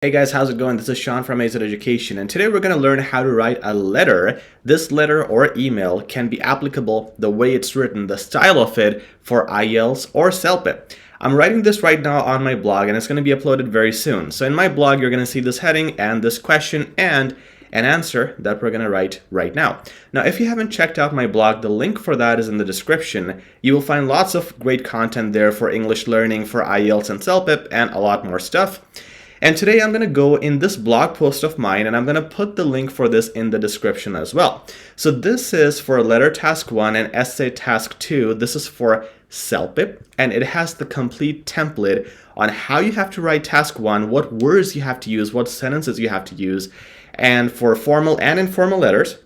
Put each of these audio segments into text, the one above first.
Hey guys, how's it going? This is Sean from AZ Education, and today we're going to learn how to write a letter. This letter or email can be applicable the way it's written, the style of it for IELTS or CELPIP. I'm writing this right now on my blog and it's going to be uploaded very soon. So in my blog, you're going to see this heading and this question and an answer that we're going to write right now. Now, if you haven't checked out my blog, the link for that is in the description. You will find lots of great content there for English learning, for IELTS and CELPIP, and a lot more stuff. And today I'm going to go in this blog post of mine and I'm going to put the link for this in the description as well. So this is for letter task 1 and essay task 2. This is for CELPIP and it has the complete template on how you have to write task 1, what words you have to use, what sentences you have to use, and for formal and informal letters.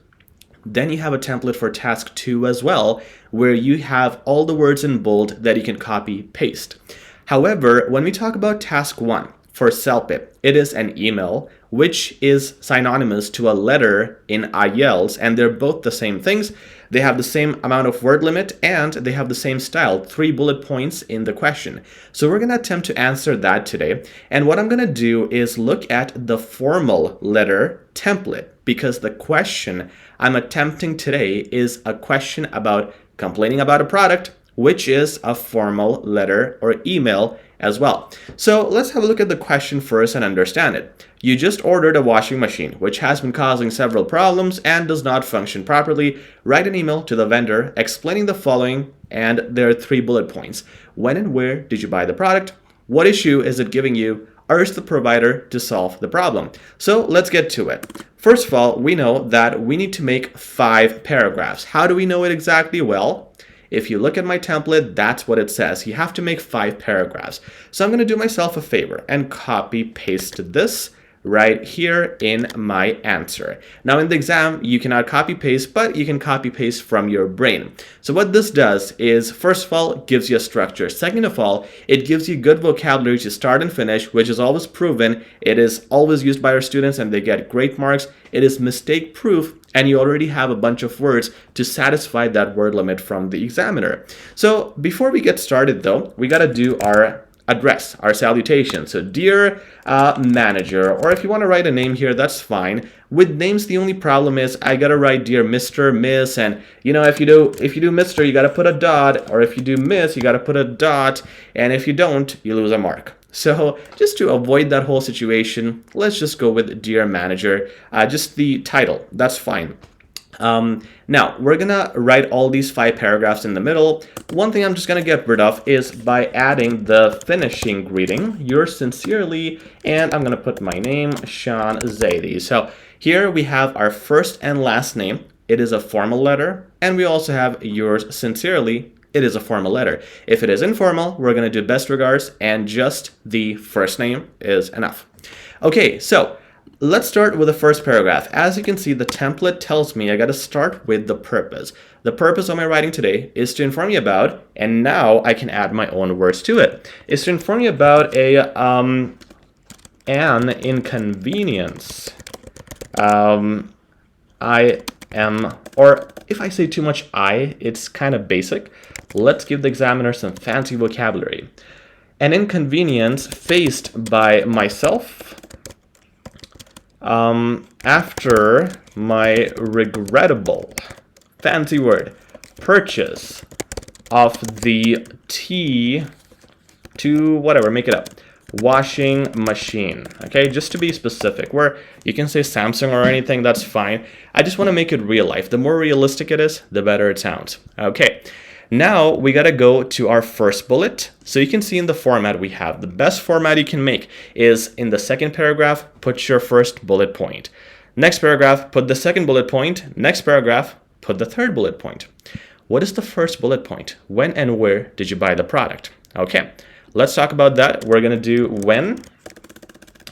Then you have a template for task 2 as well, where you have all the words in bold that you can copy paste. However, when we talk about task 1, for CELPIP, it is an email, which is synonymous to a letter in IELTS, and they're both the same things. They have the same amount of word limit, and they have the same style, 3 bullet points in the question. So we're going to attempt to answer that today. And what I'm going to do is look at the formal letter template, because the question I'm attempting today is a question about complaining about a product, which is a formal letter or email as well. So let's have a look at the question first and understand it. You just ordered a washing machine, which has been causing several problems and does not function properly. Write an email to the vendor explaining the following, and there are 3 bullet points. When and where did you buy the product? What issue is it giving you? Urge the provider to solve the problem. So let's get to it. First of all, we know that we need to make 5 paragraphs. How do we know it exactly? Well, if you look at my template, that's what it says. You have to make 5 paragraphs. So I'm going to do myself a favor and copy paste this right here in my answer. Now in the exam, you cannot copy paste, but you can copy paste from your brain. So what this does is, first of all, gives you a structure. Second of all, it gives you good vocabulary to start and finish, which is always proven. It is always used by our students and they get great marks. It is mistake proof, and you already have a bunch of words to satisfy that word limit from the examiner. So before we get started though, we got to do our address, our salutation. So dear manager, or if you want to write a name here, that's fine. With names, the only problem is I gotta write dear Mr., Miss, and you know, if you do Mr., you gotta put a dot, or if you do Miss, you gotta put a dot, and if you don't, you lose a mark. So just to avoid that whole situation, let's just go with dear manager, just the title, that's fine. Now we're gonna write all these 5 paragraphs in the middle. One thing I'm just gonna get rid of is by adding the finishing greeting, yours sincerely, and I'm gonna put my name, Sean Zaidi. So here we have our first and last name. It is a formal letter, and we also have yours sincerely. It is a formal letter. If it is informal, we're gonna do best regards, and just the first name is enough. Okay, so let's start with the first paragraph. As you can see, the template tells me I got to start with the purpose. The purpose of my writing today is to inform you about, and now I can add my own words to it, is to inform you about an inconvenience. I am, or if I say too much it's kind of basic. Let's give the examiner some fancy vocabulary. An inconvenience faced by myself after my regrettable, fancy word, purchase of the whatever, make it up, washing machine. Okay, just to be specific, where you can say Samsung or anything, that's fine. I just want to make it real life. The more realistic it is, the better it sounds. Okay, now we got to go to our first bullet. So you can see in the format we have, the best format you can make is in the second paragraph, put your first bullet point. Next paragraph, put the second bullet point. Next paragraph, put the third bullet point. What is the first bullet point? When and where did you buy the product? Okay, let's talk about that. We're going to do when.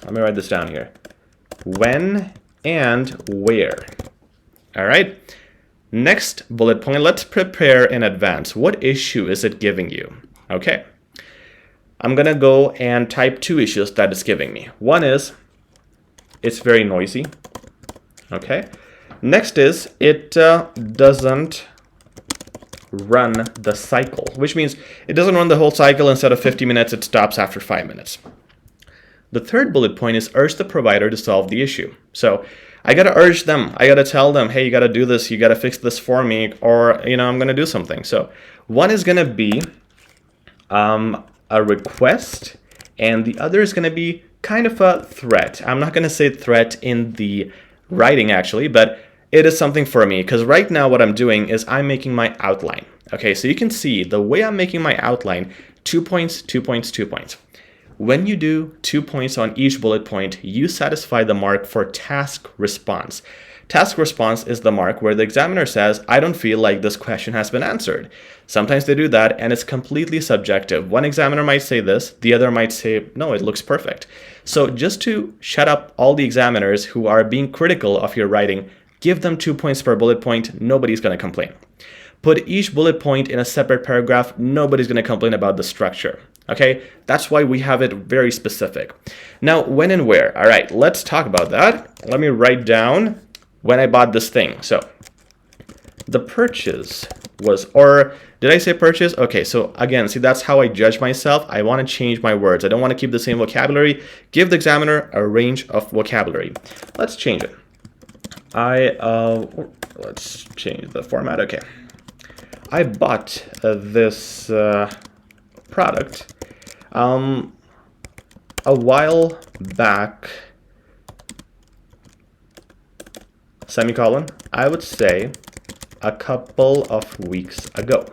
Let me write this down here. When and where. All right. Next bullet point, let's prepare in advance. What issue is it giving you? Okay. I'm going to go and type 2 issues that it's giving me. One is it's very noisy. Okay. Next is it doesn't run the cycle, which means it doesn't run the whole cycle. Instead of 50 minutes, it stops after 5 minutes. The third bullet point is urge the provider to solve the issue. So I got to urge them. I got to tell them, hey, you got to do this. You got to fix this for me, or, I'm going to do something. So one is going to be a request, and the other is going to be kind of a threat. I'm not going to say threat in the writing actually, but it is something for me, because right now what I'm doing is I'm making my outline. Okay, so you can see the way I'm making my outline, 2 points, 2 points, 2 points. When you do 2 points on each bullet point, you satisfy the mark for task response. Task response is the mark where the examiner says, I don't feel like this question has been answered. Sometimes they do that, and it's completely subjective. One examiner might say this, the other might say, no, it looks perfect. So just to shut up all the examiners who are being critical of your writing, give them 2 points per bullet point, nobody's going to complain. Put each bullet point in a separate paragraph, nobody's going to complain about the structure. Okay, that's why we have it very specific. Now, when and where? All right, let's talk about that. Let me write down when I bought this thing. So the purchase was, or did I say purchase? Okay, so again, see, that's how I judge myself. I want to change my words. I don't want to keep the same vocabulary. Give the examiner a range of vocabulary. Let's change it. Let's change the format. Okay. I bought this product a while back, semicolon, I would say a couple of weeks ago.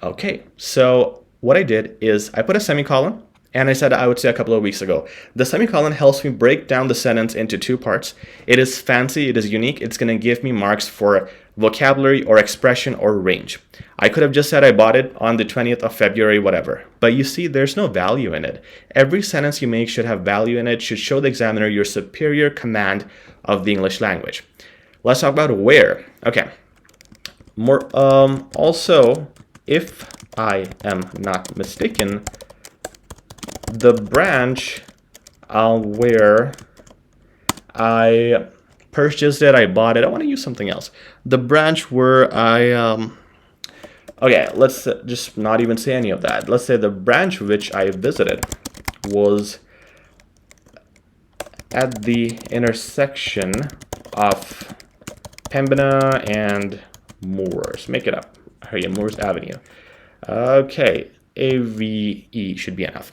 Okay, so what I did is I put a semicolon, and I said I would say a couple of weeks ago. The semicolon helps me break down the sentence into 2 parts. It is fancy, it is unique, it's going to give me marks for vocabulary or expression or range. I could have just said I bought it on the 20th of February, whatever. But you see, there's no value in it. Every sentence you make should have value in it, should show the examiner your superior command of the English language. Let's talk about where. Okay. Also, if I am not mistaken, the branch where I purchased it, I bought it, I want to use something else. The branch where I, okay, let's just not even say any of that. Let's say the branch which I visited was at the intersection of Pembina and Moores. Make it up. Here, Moores Avenue. Okay, AVE should be enough.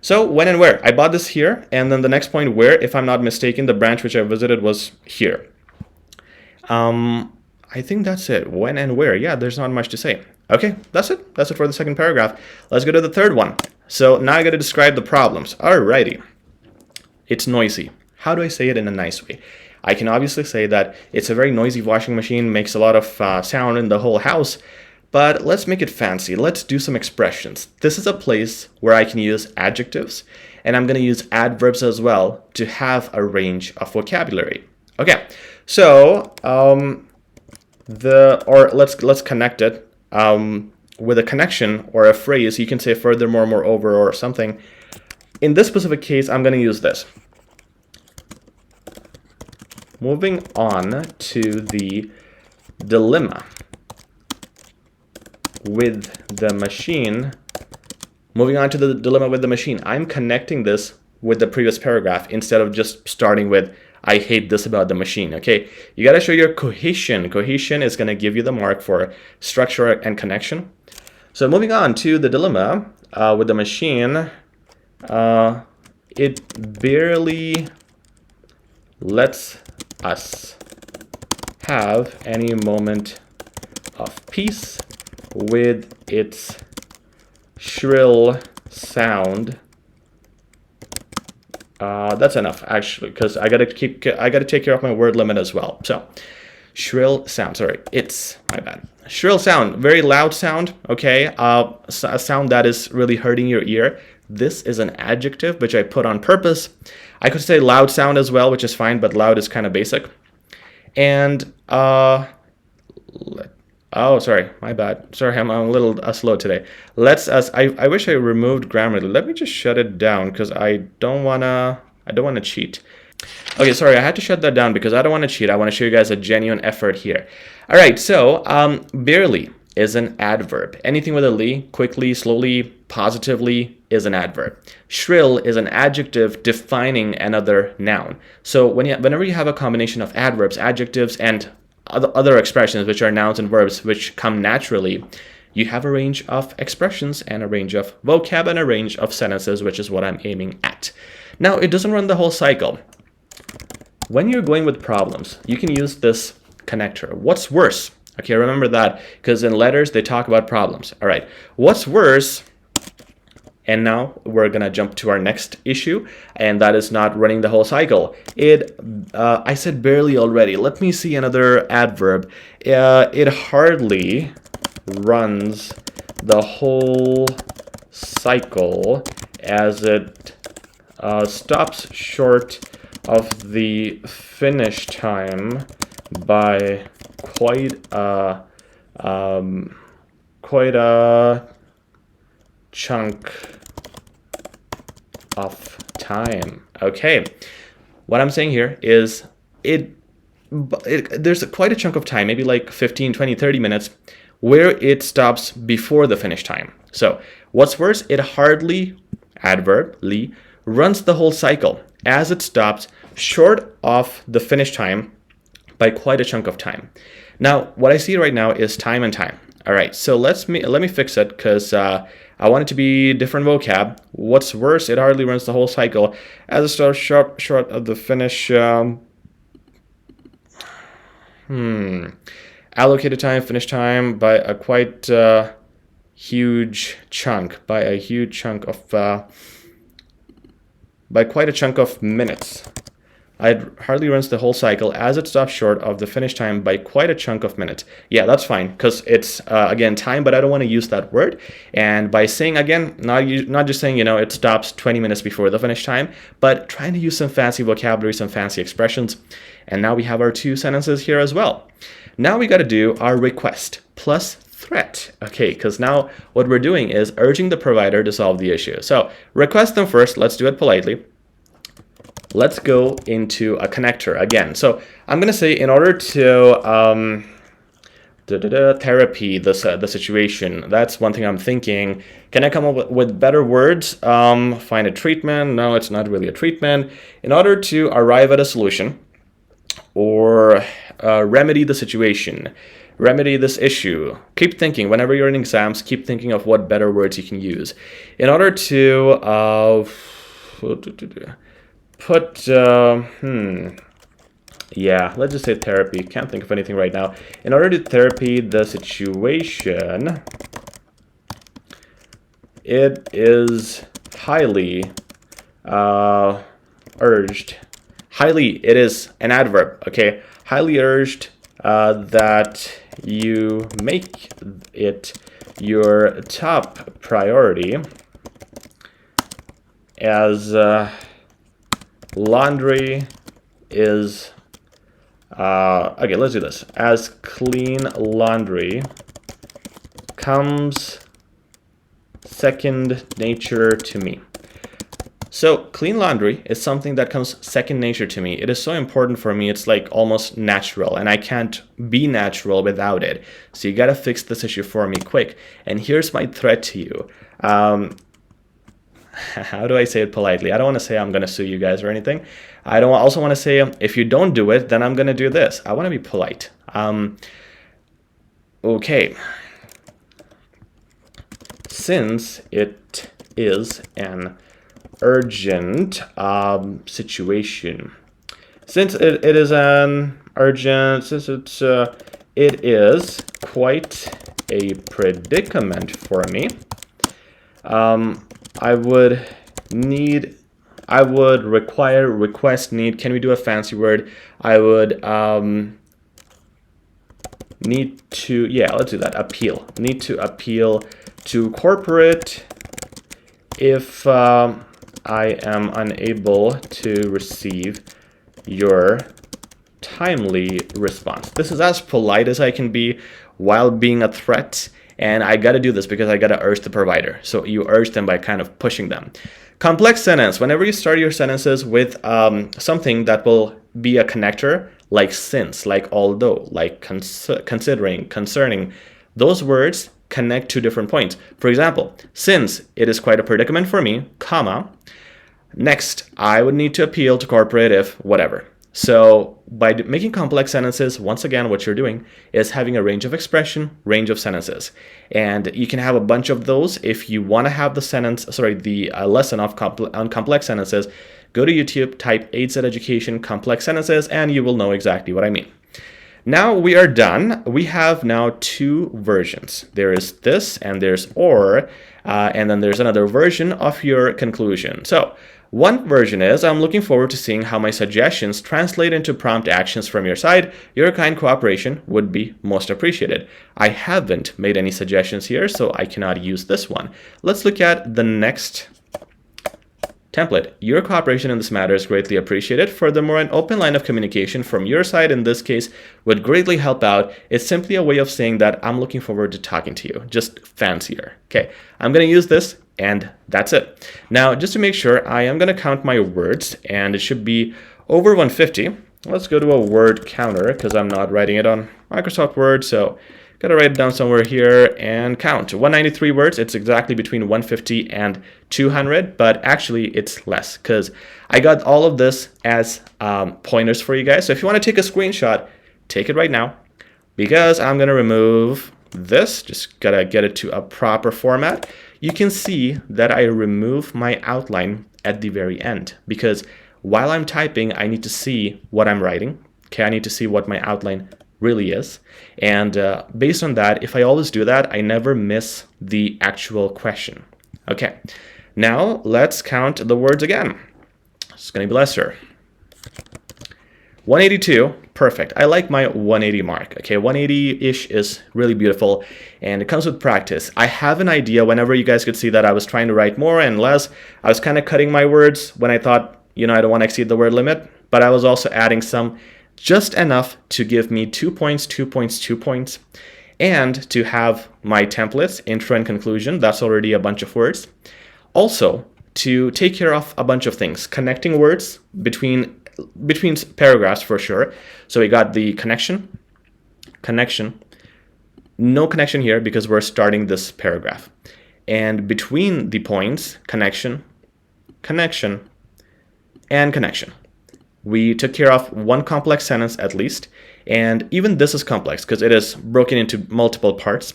So when and where? I bought this here, and then the next point where, if I'm not mistaken, the branch which I visited was here. I think that's it. When and where? Yeah, there's not much to say. Okay, that's it. That's it for the second paragraph. Let's go to the third one. So now I got to describe the problems. Alrighty. It's noisy. How do I say it in a nice way? I can obviously say that it's a very noisy washing machine, makes a lot of sound in the whole house. But let's make it fancy. Let's do some expressions. This is a place where I can use adjectives, and I'm going to use adverbs as well to have a range of vocabulary. Okay, so let's connect it with a connection or a phrase. You can say furthermore, moreover, or something. In this specific case, I'm going to use this. Moving on to the dilemma with the machine. Moving on to the dilemma with the machine. I'm connecting this with the previous paragraph instead of just starting with, I hate this about the machine. Okay, you got to show your cohesion. Cohesion is going to give you the mark for structure and connection. So moving on to the dilemma with the machine. It barely lets us have any moment of peace with its shrill sound. That's enough actually, because I gotta take care of my word limit as well. So shrill sound, sorry, it's my bad. Shrill sound, very loud sound. Okay, a sound that is really hurting your ear. This is an adjective which I put on purpose. I could say loud sound as well, which is fine, but loud is kind of basic. And oh, sorry, my bad. Sorry, I'm a little slow today. I wish I removed Grammarly. Let me just shut it down because I don't wanna cheat. Okay, sorry, I had to shut that down because I don't want to cheat. I want to show you guys a genuine effort here. All right, so barely is an adverb. Anything with a ly, quickly, slowly, positively is an adverb. Shrill is an adjective defining another noun. So whenever you have a combination of adverbs, adjectives, and other expressions, which are nouns and verbs, which come naturally, you have a range of expressions and a range of vocab and a range of sentences, which is what I'm aiming at. Now, it doesn't run the whole cycle. When you're going with problems, you can use this connector. What's worse? Okay, remember that, because in letters, they talk about problems. All right, what's worse? And now we're gonna jump to our next issue, and that is not running the whole cycle. I said barely already. Let me see another adverb. It hardly runs the whole cycle as it stops short of the finish time by quite a chunk of time. Okay, what I'm saying here is there's quite a chunk of time, maybe like 15, 20, 30 minutes, where it stops before the finish time. So what's worse, it hardly, adverb, li, runs the whole cycle as it stops short of the finish time by quite a chunk of time. Now, what I see right now is time and time. All right, so let me fix it, because I want it to be different vocab. What's worse, it hardly runs the whole cycle as it starts short of the finish. Allocated time, finish time by a quite huge chunk, by quite a chunk of minutes. It hardly runs the whole cycle as it stops short of the finish time by quite a chunk of minutes. Yeah, that's fine, because it's, again, time, but I don't want to use that word. And by saying, again, not just saying, it stops 20 minutes before the finish time, but trying to use some fancy vocabulary, some fancy expressions. And now we have our two sentences here as well. Now we got to do our request plus threat. Okay, because now what we're doing is urging the provider to solve the issue. So request them first. Let's do it politely. Let's go into a connector again. So I'm going to say, in order to therapy the situation, that's one thing I'm thinking. Can I come up with better words? Find a treatment. No, it's not really a treatment. In order to arrive at a solution or remedy the situation, remedy this issue. Keep thinking. Whenever you're in exams, keep thinking of what better words you can use. In order to yeah, let's just say therapy. Can't think of anything right now. In order to therapy the situation, it is highly urged. Highly, it is an adverb, okay? Highly urged that you make it your top priority as laundry is, okay, let's do this. As clean laundry comes second nature to me. So clean laundry is something that comes second nature to me. It is so important for me. It's like almost natural, and I can't be natural without it. So you got to fix this issue for me quick. And here's my threat to you. How do I say it politely? I don't want to say I'm going to sue you guys or anything. I don't also want to say, if you don't do it, then I'm going to do this. I want to be polite. Okay. Since it is an urgent situation, since it is an urgent, since it is quite a predicament for me, I would require, request, need. Can we do a fancy word? I would need to, yeah, let's do that. Appeal. Need to appeal to corporate if I am unable to receive your timely response. This is as polite as I can be while being a threat. And I got to do this because I got to urge the provider. So you urge them by kind of pushing them. Complex sentence. Whenever you start your sentences with something that will be a connector, like since, like although, like considering, concerning, those words connect two different points. For example, since it is quite a predicament for me, comma, next, I would need to appeal to corporate if whatever. So by making complex sentences, once again, what you're doing is having a range of expression, range of sentences. And you can have a bunch of those. If you want to have the lesson on complex sentences, go to YouTube, type AZ Education complex sentences, and you will know exactly what I mean. Now we are done. We have now two versions. There is this and there's or, and then there's another version of your conclusion. So one version is, I'm looking forward to seeing how my suggestions translate into prompt actions from your side. Your kind cooperation would be most appreciated. I haven't made any suggestions here, so I cannot use this one. Let's look at the next template. Your cooperation in this matter is greatly appreciated. Furthermore, an open line of communication from your side in this case would greatly help out. It's simply a way of saying that I'm looking forward to talking to you, just fancier. Okay, I'm going to use this, and that's it. Now, just to make sure, I am going to count my words, and it should be over 150. Let's go to a word counter because I'm not writing it on Microsoft Word, so got to write it down somewhere here and count. 193 words. It's exactly between 150 and 200, but actually it's less because I got all of this as pointers for you guys. So if you want to take a screenshot, take it right now because I'm going to remove this. Just got to get it to a proper format. You can see that I remove my outline at the very end because while I'm typing, I need to see what I'm writing. Okay, I need to see what my outline really is. And based on that, if I always do that, I never miss the actual question. Okay, now let's count the words again. It's going to be lesser. 182, perfect. I like my 180 mark. Okay, 180-ish is really beautiful, and it comes with practice. I have an idea whenever you guys could see that I was trying to write more and less. I was kind of cutting my words when I thought, I don't want to exceed the word limit, but I was also adding some just enough to give me 2 points, 2 points, 2 points, and to have my templates, intro and conclusion. That's already a bunch of words. Also, to take care of a bunch of things, connecting words between paragraphs for sure. So we got the connection, no connection here because we're starting this paragraph. And between the points, connection, and connection. We took care of one complex sentence at least, and even this is complex because it is broken into multiple parts.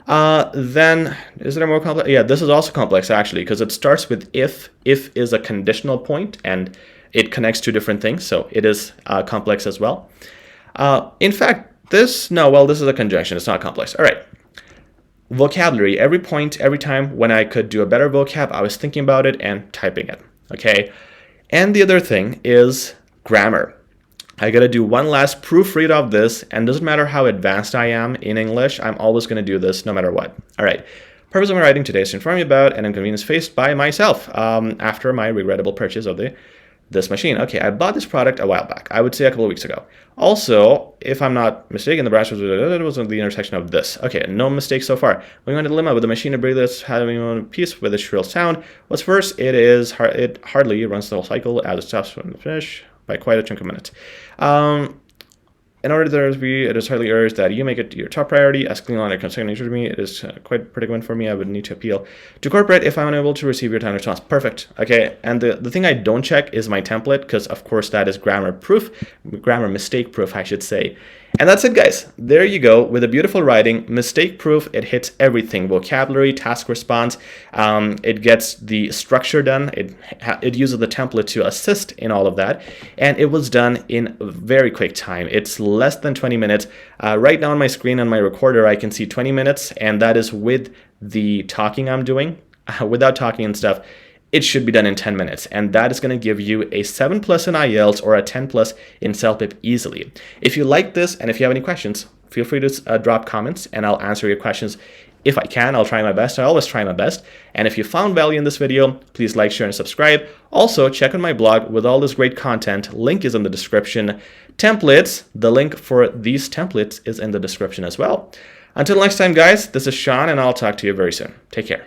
Then, is there more complex? Yeah, this is also complex actually because it starts with if. If is a conditional point and it connects two different things, so it is complex as well. In fact, this is a conjunction. It's not complex. All right. Vocabulary. Every point, every time when I could do a better vocab, I was thinking about it and typing it. Okay. And the other thing is grammar. I gotta do one last proofread of this, and doesn't matter how advanced I am in English, I'm always gonna do this no matter what. All right, purpose of my writing today is to inform you about an inconvenience faced by myself after my regrettable purchase of this machine. Okay, I bought this product a while back. I would say a couple of weeks ago. Also, if I'm not mistaken, the brush was at the intersection of this. Okay, no mistakes so far. Moving on to the dilemma with the machine to breathe this having a piece with a shrill sound. What's first? It hardly runs the whole cycle as it stops from the finish by quite a chunk of minutes. In order it is hardly urged that you make it your top priority. As clean line second nature to me, it is quite a predicament for me. I would need to appeal to corporate if I'm unable to receive your time response. Perfect. Okay, and the thing I don't check is my template because, of course, that is grammar mistake proof, I should say. And that's it, guys. There you go with a beautiful writing, mistake proof. It hits everything: vocabulary, task response. It gets the structure done. It uses the template to assist in all of that, and it was done in a very quick time. It's less than 20 minutes. Right now on my screen on my recorder, I can see 20 minutes, and that is with the talking I'm doing. Without talking and stuff, it should be done in 10 minutes, and that is going to give you a 7+ in IELTS or a 10+ in CELPIP easily. If you like this and if you have any questions, feel free to drop comments and I'll answer your questions. If I can, I'll try my best. I always try my best. And if you found value in this video, please like, share, and subscribe. Also, check out my blog with all this great content. Link is in the description. Templates, the link for these templates is in the description as well. Until next time, guys, this is Sean, and I'll talk to you very soon. Take care.